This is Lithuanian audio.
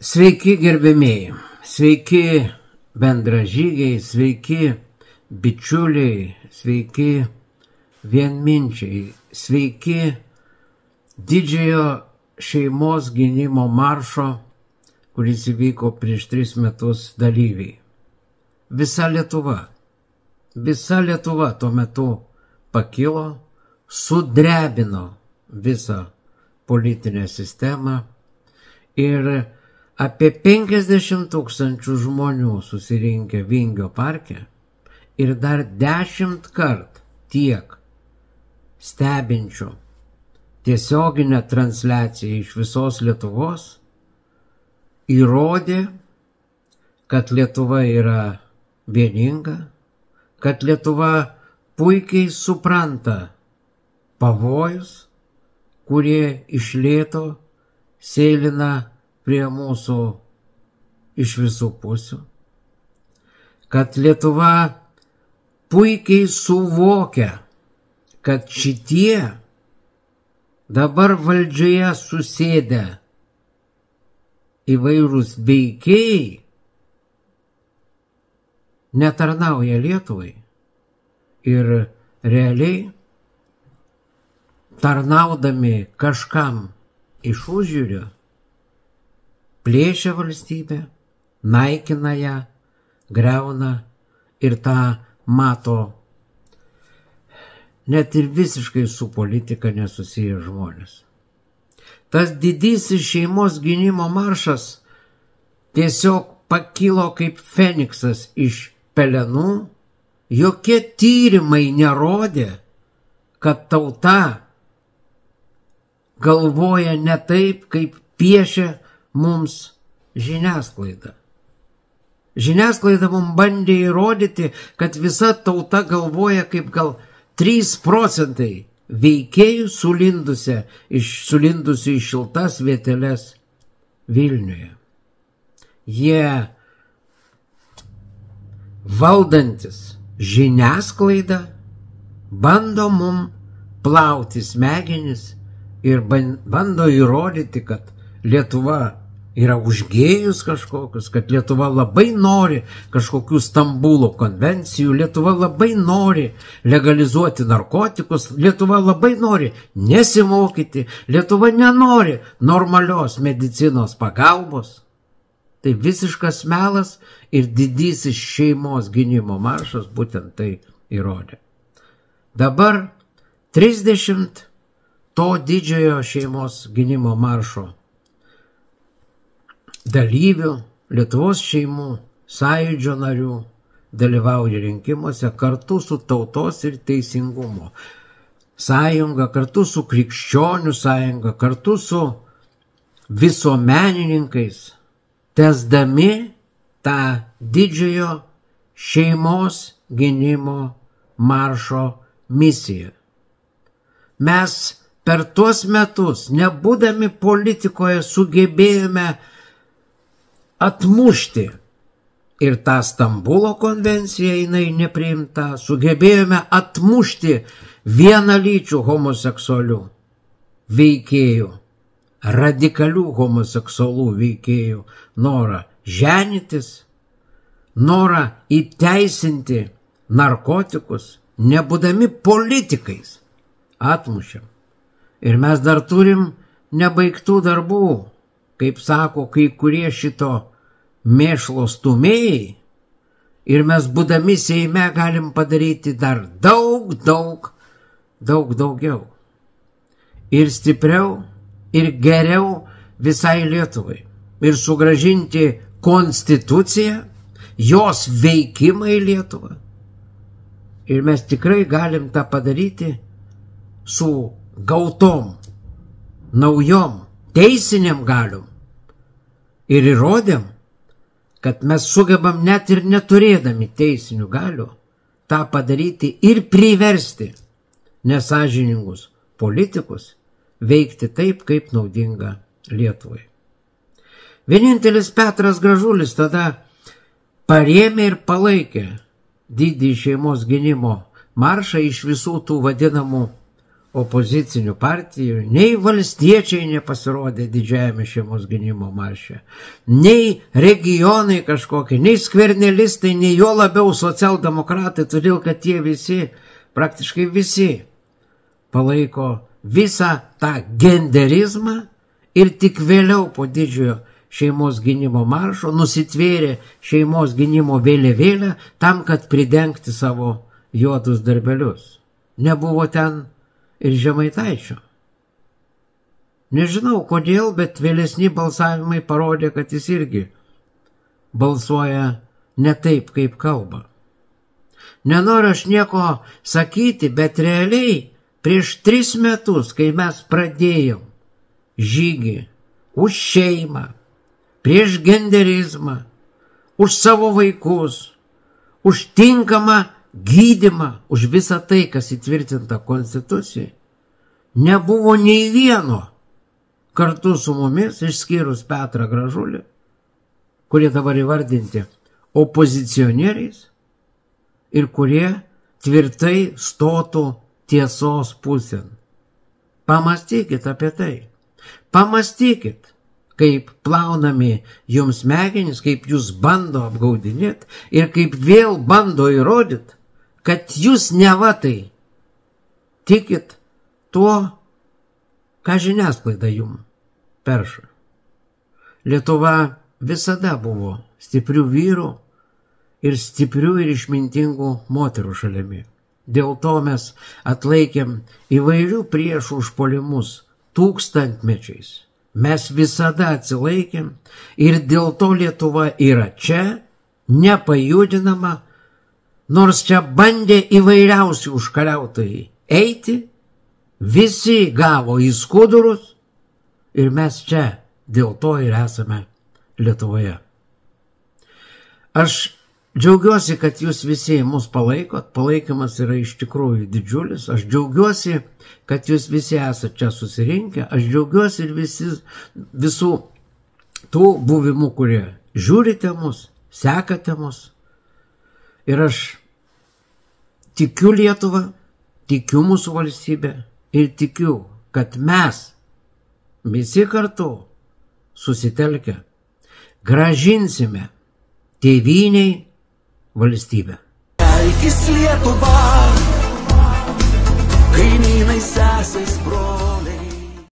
Sveiki gerbėmieji, sveiki bendražygiai, sveiki bičiuliai, sveiki vienminčiai, sveiki didžiojo šeimos gynimo maršo, kuris įvyko prieš 3 metus dalyviai. Visa Lietuva tuo metu pakilo, sudrebino visą politinę sistemą ir apie 50 000 žmonių susirinkę Vingio parke ir dar 10 kart tiek stebinčių tiesioginę transliaciją iš visos Lietuvos įrodė, kad Lietuva yra vieninga, kad Lietuva puikiai supranta pavojus, kurie iš lėto sėlina prie mūsų iš visų pusių, kad Lietuva puikiai suvokia, kad šitie dabar valdžioje susėdę įvairūs veikėjai netarnauja Lietuvai ir realiai tarnaudami kažkam iš užjūrio plėšia valstybę, naikina ją, griauna ir tą mato net ir visiškai su politika nesusiję žmonės. Tas didysis šeimos gynimo maršas tiesiog pakilo kaip feniksas iš pelenų, jokie tyrimai nerodė, kad tauta galvoja ne taip, kaip piešia mums žiniasklaida. Žiniasklaida mums bandė įrodyti, kad visa tauta galvoja kaip gal 3% veikėjų sulindusių į šiltas vieteles Vilniuje. Jie valdantis žiniasklaidą bando mum plauti smegenis ir bando įrodyti, kad Lietuva yra užgėjus kažkokius, kad Lietuva labai nori kažkokių Stambulo konvencijų, Lietuva labai nori legalizuoti narkotikus, Lietuva labai nori nesimokyti, Lietuva nenori normalios medicinos pagalbos. Tai visiškas melas ir didysis šeimos gynimo maršas būtent tai įrodė. Dabar 30 to didžiojo šeimos gynimo maršo dalyvių, Lietuvos šeimų sąjūdžio narių dalyvauja rinkimuose kartu su Tautos ir Teisingumo sąjunga, kartu su Krikščionių sąjunga, kartu su visuomenininkais, tęsdami tą didžiojo šeimos gynimo maršo misiją. Mes per tuos metus, nebūdami politikoje, sugebėjome atmušti ir tą Stambulo konvenciją, jinai nepriimta, sugebėjome atmušti vienalyčių homoseksualių veikėjų, radikalių homoseksualų veikėjų norą ženytis, norą įteisinti narkotikus, nebūdami politikais. Atmušėm. Ir mes dar turim nebaigtų darbų, kaip sako kai kurie šito mėšlo stumėjai, ir mes būdami Seime galim padaryti dar daug daugiau. Ir stipriau, ir geriau visai Lietuvai. Ir sugrąžinti konstituciją, jos veikimą į Lietuvą. Ir mes tikrai galim tą padaryti su gautom, naujom, teisiniam galiom. Ir įrodėm, kad mes sugebam net ir neturėdami teisinių galių tą padaryti ir priversti nesąžiningus politikus veikti taip, kaip naudinga Lietuvai. Vienintelis Petras Gražulis tada parėmė ir palaikė didįjį šeimos gynimo maršą iš visų tų vadinamų opozicinių partijų, nei valstiečiai nepasirodė didžiajame šeimos gynimo marše, nei regionai kažkokie, nei skvernelistai, nei jo labiau socialdemokratai, todėl kad jie visi, praktiškai visi, palaiko visą tą genderizmą ir tik vėliau po didžiojo šeimos gynimo maršo nusitvėrė šeimos gynimo vėliavėlę tam, kad pridengti savo juodus darbelius. Nebuvo ten ir Žemaitaičio. Nežinau kodėl, bet vėlesni balsavimai parodė, kad jis irgi balsuoja ne taip, kaip kalba. Nenoriu aš nieko sakyti, bet realiai prieš 3 metus, kai mes pradėjom žygį už šeimą, prieš genderizmą, už savo vaikus, už tinkamą gydymą, už visą tai, kas įtvirtinta konstitucijai, nebuvo nei vieno kartu su mumis, išskyrus Petrą Gražulį, kurie dabar įvardinti opozicionieriais ir kurie tvirtai stotų tiesos pusėn. Pamastykit apie tai. Pamastykit, kaip plaunami jums smegenys, kaip jūs bando apgaudinėti ir kaip vėl bando įrodyti, kad jūs nevatai tikit tuo, ką žiniasklaida jums perša. Lietuva visada buvo stiprių vyrų ir stiprių ir išmintingų moterų šalimi. Dėl to mes atlaikėm įvairių priešų užpuolimus tūkstantmečiais. Mes visada atsilaikėm ir dėl to Lietuva yra čia, nepajudinama, nors čia bandė įvairiausi užkariautojai eiti, visi gavo į skudurus ir mes čia dėl to ir esame Lietuvoje. Aš džiaugiuosi, kad jūs visi mus palaikot, palaikymas yra iš tikrųjų didžiulis, aš džiaugiuosi, kad jūs visi esate čia susirinkę, aš džiaugiuosi ir visų tų buvimų, kurie žiūrite mus, sekate mus. Ir aš tikiu Lietuvą, tikiu mūsų valstybę ir tikiu, kad mes visi kartu susitelkę grąžinsime tėvynei valstybę. Kelkis Lietuva, kaimynai, sesės, broliai.